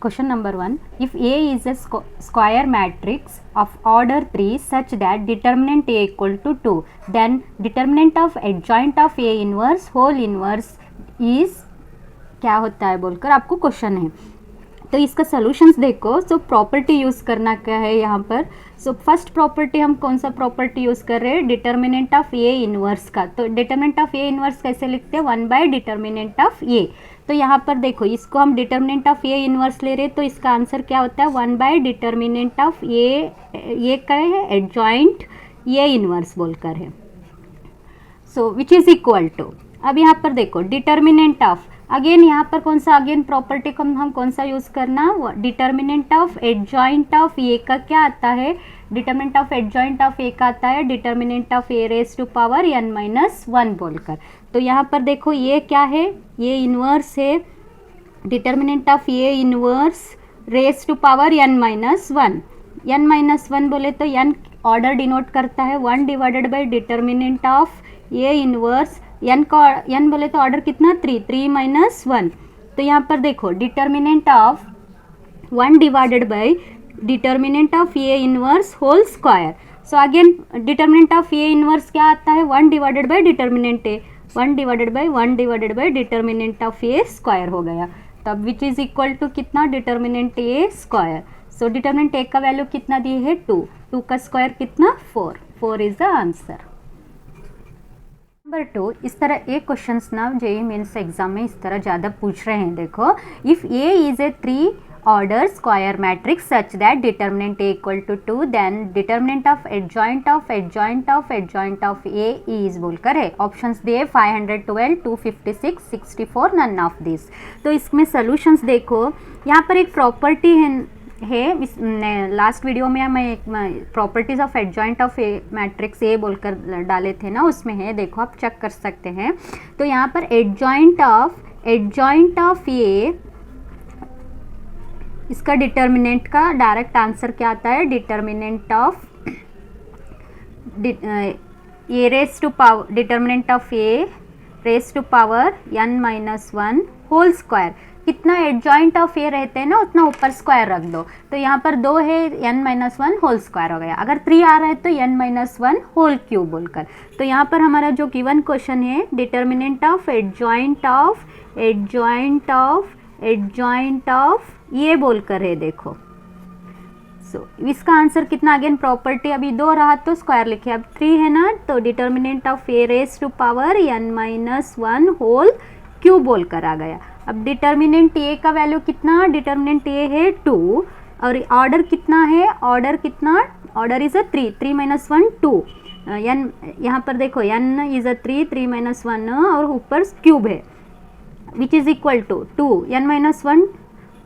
Question number 1. If A is a square matrix of order 3 such that determinant A equal to 2, then determinant of adjoint of A inverse whole inverse is क्या होता है बोलकर आपको question है. तो इसका solutions देखो. So property use करना क्या है यहाँ पर. सो फर्स्ट प्रॉपर्टी हम कौन सा प्रॉपर्टी यूज़ कर रहे हैं, डिटर्मिनेंट ऑफ ए इनवर्स का. तो डिटर्मिनेंट ऑफ ए इनवर्स कैसे लिखते हैं, 1 बाय डिटर्मिनेंट ऑफ ए. तो यहाँ पर देखो इसको हम डिटर्मिनेंट ऑफ ए इनवर्स ले रहे हैं, तो इसका आंसर क्या होता है, 1 बाय डिटर्मिनेंट ऑफ ए का है एडजॉइंट ए इनवर्स बोलकर है. सो विच इज़ इक्वल टू, अब यहाँ पर देखो डिटर्मिनेंट ऑफ, अगेन यहाँ पर कौन सा अगेन प्रॉपर्टी को हम कौन सा यूज़ करना, determinant of adjoint of A का क्या आता है, determinant of adjoint of A का आता है determinant of A raise to power n minus 1 बोलकर. तो यहाँ पर देखो ये क्या है, ये इनवर्स है, determinant of A inverse raise to power n minus 1. n minus 1 बोले तो n ऑर्डर डिनोट करता है 1 divided by determinant of A inverse. n का n बोले तो ऑर्डर कितना 3 माइनस 1. तो यहाँ पर देखो determinant of 1 divided by determinant of A inverse whole square. So again determinant of A inverse क्या आता है, 1 divided by determinant A, 1 divided by determinant of A square हो गया. तब विच इज इक्वल टू कितना, determinant A square. So determinant A का value कितना दिए है 2 का स्क्वायर कितना 4 इज द आंसर. नंबर 2, इस तरह एक क्वेश्चंस ना जेईई मेंस एग्जाम में इस तरह ज़्यादा पूछ रहे हैं. देखो, if A is A 3 order square matrix such that determinant A equal to 2, then determinant of adjoint of A is बोलकर है. ऑप्शंस दिए 512, 256, 64, नन ऑफ दिस. तो इसमें सॉल्यूशंस देखो, यहाँ पर एक प्रॉपर्टी है लास्ट वीडियो में मैं एक properties of adjoint of A matrix A बोलकर डाले थे ना, उसमें है, देखो आप चेक कर सकते हैं. तो यहाँ पर एडजॉइंट ऑफ ए, इसका डिटर्मिनेंट का डायरेक्ट आंसर क्या आता है, determinant of A raise to power, determinant of A raise to power n minus 1 whole square. कितना एडजॉइंट ऑफ ए रहते हैं ना उतना ऊपर स्क्वायर रख दो. तो यहाँ पर 2 है, n माइनस 1 होल स्क्वायर हो गया. अगर 3 आ रहा है तो n माइनस 1 होल क्यूब बोलकर. तो यहाँ पर हमारा जो गिवन क्वेश्चन है, डिटर्मिनेंट ऑफ एडजॉइंट ऑफ ये बोलकर है. देखो सो इसका आंसर कितना, अगेन प्रॉपर्टी अभी 2 रहा तो स्क्वायर लिखे, अब 3 है ना, तो determinant of A raise to power n minus 1 whole cube बोलकर आ गया. अब डिटर्मिनेंट ए का वैल्यू कितना, डिटर्मिनेंट ए है 2 और ऑर्डर कितना है, order is a 3 minus 1 2. n यहाँ पर देखो n इज अ 3 माइनस 1 और ऊपर क्यूब है, which is equal to 2 n minus 1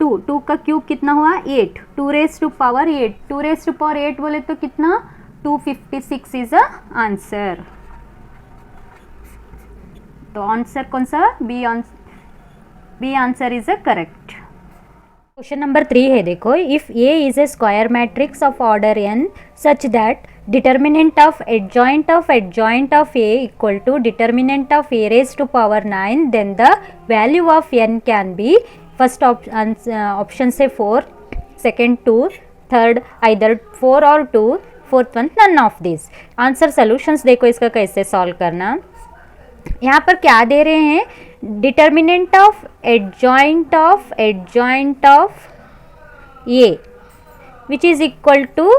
2 का क्यूब कितना हुआ 8, 2 रेस टू पावर 8 बोले तो कितना 256 इज अ आंसर. तो आंसर कौन सा, B answer is a correct. Question number 3 है. देखो, if A is a square matrix of order n such that determinant of adjoint of A equal to determinant of A raise to power 9, then the value of n can be, first option से 4, second 2, third either 4 और 2, fourth one none of this. Answer solutions देखो इसका कैसे solve करना. यहाँ पर क्या दे रहे हैं, determinant of adjoint of A which is equal to,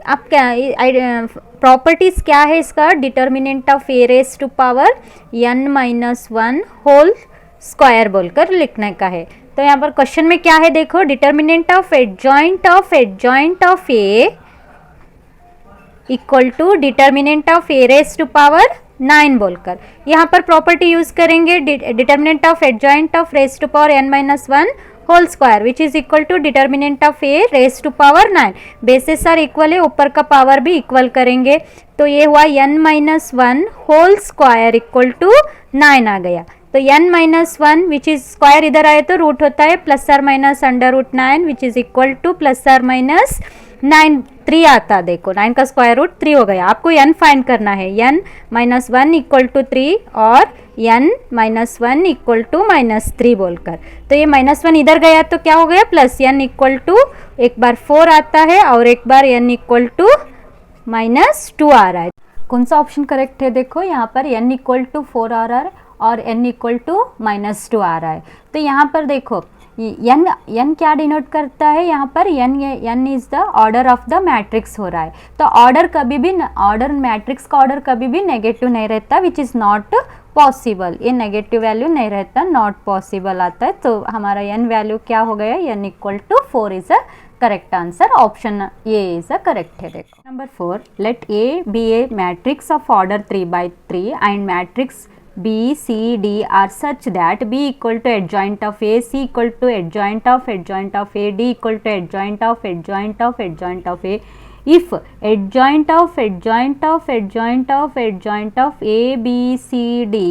आप क्या प्रॉपर्टीज क्या है इसका, determinant of A raise to power n minus 1 whole square बोलकर लिखने का है. तो यहाँ पर क्वेश्चन में क्या है देखो, determinant of adjoint of A equal to determinant of A raise to power 9 बोलकर. यहाँ पर प्रॉपर्टी यूज करेंगे, determinant of adjoint of raise to power n minus 1 whole square which is equal to determinant of A raise to power 9. Basis are equal है, ऊपर का power भी equal करेंगे. तो ये हुआ n minus 1 whole square equal to 9 आ गया. तो n minus 1 which is square इधर आए तो रूट होता है, plus or minus under root 9 which is equal to plus or minus 9 3 आता, देखो 9 का स्क्वायर रूट 3 हो गया। आपको n फाइंड करना है, n माइनस 1 इक्वल टू 3 और n minus 1 equal to minus 3 बोलकर। तो ये माइनस 1 इधर गया तो क्या हो गया, प्लस n इक्वल टू एक बार 4 आता है और एक बार n इक्वल टू माइनस 2 आ रहा है। कौन सा ऑप्शन करेक्ट है, देखो यहाँ पर n इक्वल टू 4 आ रहा है और n इक्वल टू माइनस 2 आ रहा है। तो यहाँ पर देखो n क्या डिनोट करता है, यहाँ पर n is the order of the matrix हो रहा है। तो ऑर्डर कभी भी, ऑर्डर मैट्रिक्स का ऑर्डर कभी भी नेगेटिव नहीं रहता, विच इज़ नॉट पॉसिबल। ये नेगेटिव वैल्यू नहीं रहता, नॉट पॉसिबल आता है। तो हमारा n वैल्यू क्या हो गया, n equal to 4 is a correct answer, option A is a correct है। देखो number 4, let A be a matrix of order 3 by 3 and matrix B, C, D are such that B equal to adjoint of A, C equal to adjoint of A, D equal to adjoint of A. If adjoint of A, B, C, D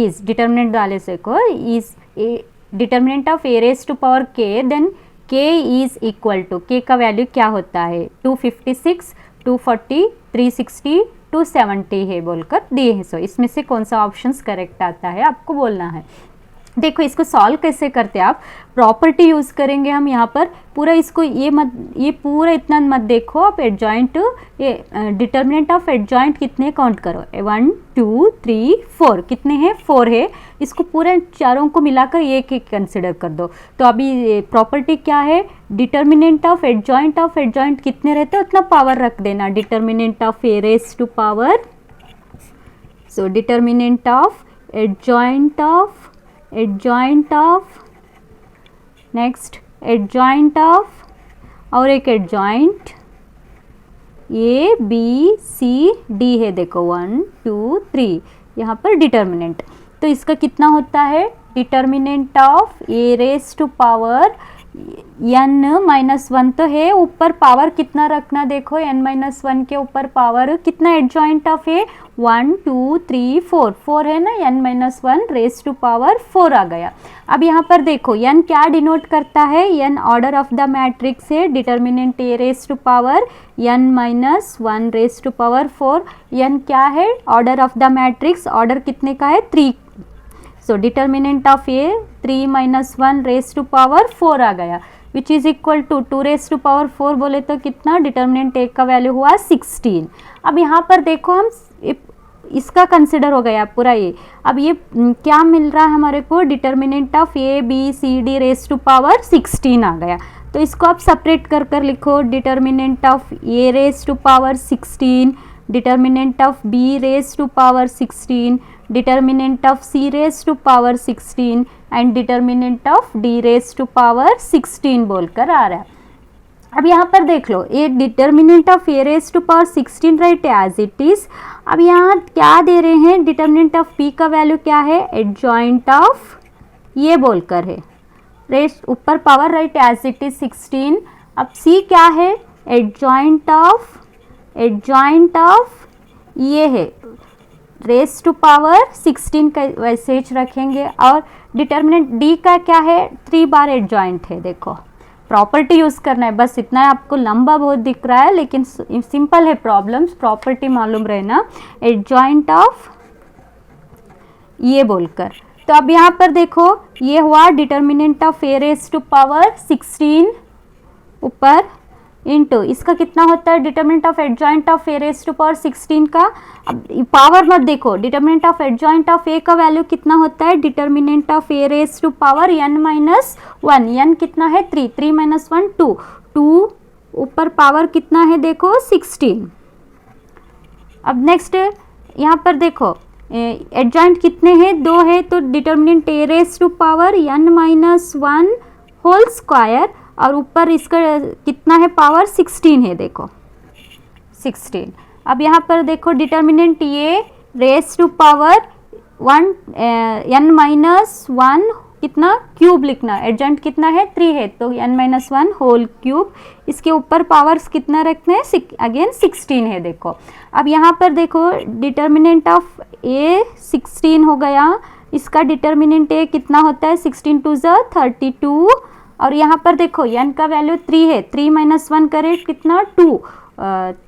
is determinant डाले से को is a determinant of A raised to power K, then K is equal to, K का value क्या होता है, 256, 240, 360, 270 है बोलकर दिए हैं। सो इसमें से कौन सा ऑप्शंस करेक्ट आता है आपको बोलना है। देखो इसको सॉल्व कैसे करते हैं आप, प्रॉपर्टी यूज़ करेंगे हम यहाँ पर। पूरा इसको ये पूरा इतना मत देखो आप, एडजॉइंट ये डिटर्मिनेंट ऑफ एडजॉइंट कितने काउंट करो, 1 2 3 4 कितने हैं, 4 है। इसको पूरे चारों को मिलाकर एक एक कंसिडर कर दो। तो अभी प्रॉपर्टी क्या है, डिटर्मिनेंट ऑफ एडजॉइंट कितने रहते हैं उतना पावर रख देना, determinant of A raise to power, so determinant of adjoint of next adjoint of और एक adjoint A B C D है। देखो 1 2 3 यहाँ पर डिटर्मिनेंट, तो इसका कितना होता है, determinant of A raise to power n minus 1 तो है, ऊपर पावर कितना रखना, देखो n माइनस 1 के ऊपर पावर कितना, एडजॉइंट ऑफ ए 1 2 3 4 4 है ना, n minus 1 raise to power 4 आ गया। अब यहाँ पर देखो n क्या डिनोट करता है, n order of the matrix है, determinant A raise to power n minus 1 raise to power 4, n क्या है, order of the matrix, order कितने का है 3। So determinant of A 3 minus 1 raise to power 4 आ गया, which is equal to 2 raise to power 4 बोले तो कितना, डिटर्मिनेंट ए का वैल्यू हुआ 16। अब यहाँ पर देखो हम इसका कंसिडर हो गया पूरा ये। अब ये क्या मिल रहा है हमारे को, determinant of A B C D raise to power 16 आ गया। तो इसको आप सेपरेट कर कर लिखो, determinant of A raise to power 16, determinant of B raise to power 16, determinant of C raise to power 16 and determinant of D raise to power 16 बोलकर आ रहा है। अब यहाँ पर देख लो, ये determinant of A raise to power 16 right as it is. अब यहाँ क्या दे रहे हैं, डिटर्मिनेंट ऑफ पी का वैल्यू क्या है, एडजॉइंट ऑफ ये बोलकर है, रेज ऊपर power right as it is 16। अब सी क्या है, एडजॉइंट ऑफ ये है रेज टू पावर 16 का वैसे ही रखेंगे, और डिटर्मिनेंट डी का क्या है, 3 बार एडजॉइंट है। देखो प्रॉपर्टी यूज़ करना है, बस इतना है, आपको लंबा बहुत दिख रहा है लेकिन सिंपल है प्रॉब्लम्स, प्रॉपर्टी मालूम रहना, एडजॉइंट ऑफ ये बोलकर। तो अब यहाँ पर देखो ये हुआ determinant of A raise to power 16 ऊपर इंटू इसका कितना होता है, determinant of adjoint of A raise to power 16 का। अब पावर मत देखो, determinant of adjoint of A का वैल्यू कितना होता है, determinant of A raise to power n minus 1, n कितना है 3, 3 माइनस 1 2, 2 ऊपर पावर कितना है देखो 16। अब नेक्स्ट यहाँ पर देखो एडजॉइंट कितने हैं, 2 है, तो determinant A raise to power n minus 1 whole square, और ऊपर इसका कितना है पावर 16 है, देखो 16। अब यहाँ पर देखो डिटर्मिनेंट ये raise to power 1 n minus 1 कितना क्यूब लिखना, एडजॉइंट कितना है 3 है, तो n माइनस 1 होल क्यूब, इसके ऊपर पावर्स कितना रखना है, अगेन 16 है। देखो अब यहाँ पर देखो डिटर्मिनेंट ऑफ ए 16 हो गया, इसका डिटर्मिनेंट ए कितना होता है, 16 2 ज़ा 32 और यहाँ पर देखो n का वैल्यू 3 है, 3 माइनस 1 करें कितना 2,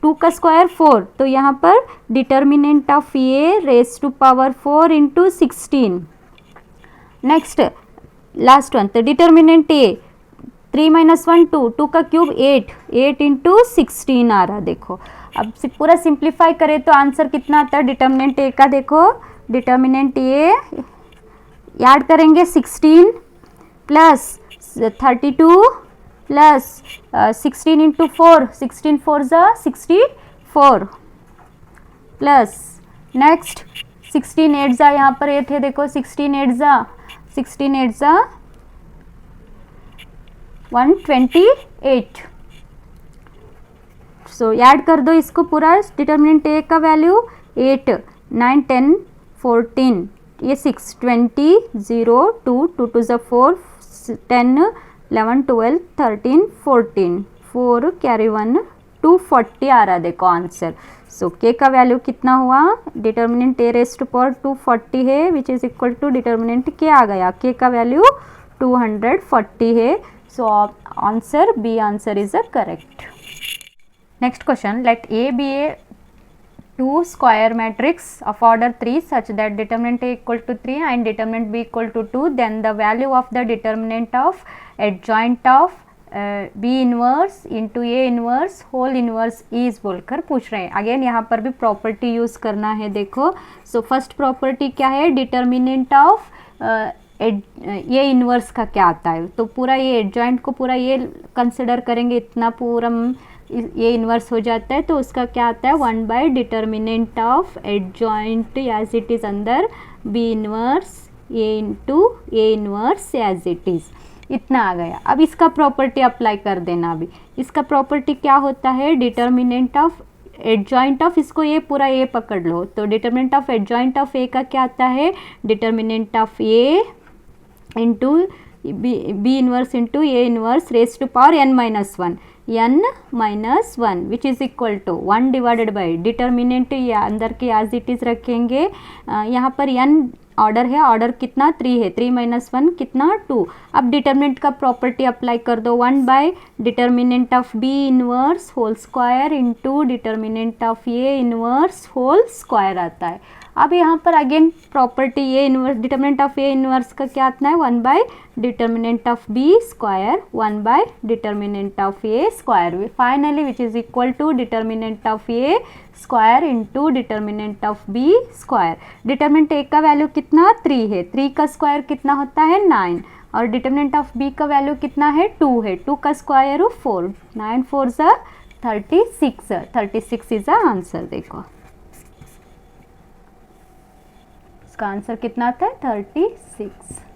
2 का स्क्वायर 4, तो यहाँ पर determinant of A raise to power 4 into 16। Next last one, तो डिटर्मिनेंट ए 3 माइनस 1 2, 2 का क्यूब 8, 8 इंटू 16 आ रहा। देखो अब पूरा सिंप्लीफाई करें तो आंसर कितना आता है डिटर्मिनेंट ए का। देखो डिटर्मिनेंट ए ऐड करेंगे 16 प्लस 32 प्लस 16 इंटू 4, 16 4 ज़ा 64 प्लस नेक्स्ट 16 8 ज़ा, यहाँ पर 8 है देखो, 16 8 ज़ा 128। सो ऐड कर दो इसको पूरा, डिटर्मिनेंट ए का वैल्यू 8 9 10 14, ये 6 20 0 2 2 2 ज़ा 4 10 11 12 13 14 4 कैरी 1 240 आ रहा देखो आंसर। सो के का वैल्यू कितना हुआ, determinant A raise to power 240 है which is equal to determinant K आ गया, के का वैल्यू 240 है। So answer B answer is a correct. Next question, let A be a 2 square matrix of order 3 such that determinant A equal to 3 and determinant B equal to 2, then the value of the determinant of adjoint of B inverse into A inverse whole inverse is बोलकर पूछ रहे हैं। Again यहाँ पर भी property use करना है। देखो सो फर्स्ट प्रॉपर्टी क्या है, डिटर्मिनेंट ऑफ ये इन्वर्स का क्या आता है, तो पूरा ये एडजॉइंट को पूरा ये कंसिडर करेंगे, इतना पूरा ये इन्वर्स हो जाता है, तो उसका क्या आता है 1 by determinant of adjoint as it is अंदर B inverse A into A inverse as it is, इतना आ गया। अब इसका प्रॉपर्टी अप्लाई कर देना। अभी इसका प्रॉपर्टी क्या होता है, डिटर्मिनेंट ऑफ एडजॉइंट ऑफ, इसको ये पूरा ए पकड़ लो, तो determinant of adjoint of A का क्या आता है, determinant of A into B inverse into A inverse raise to power n minus 1 which is equal to 1 divided by determinant या अंदर के एज इट इज़ रखेंगे। यहाँ पर n ऑर्डर है, ऑर्डर कितना 3 है, 3 माइनस 1 कितना 2। अब डिटर्मिनेंट का प्रॉपर्टी अप्लाई कर दो, 1 by determinant of B inverse whole square into determinant of A inverse whole square आता है। अब यहाँ पर again property A inverse, determinant of A inverse का क्या आता है 1 by determinant of B square 1 by determinant of A square finally which is equal to determinant of A square into determinant of B square. Determinant A का value कितना 3 है, 3 का square कितना होता है 9, और डिटर्मिनेंट ऑफ बी का value कितना है 2 है, 2 का स्क्वायर 4, 9 4 ज़ा 36, 36 इज द आंसर। देखो इसका आंसर कितना आता है 36।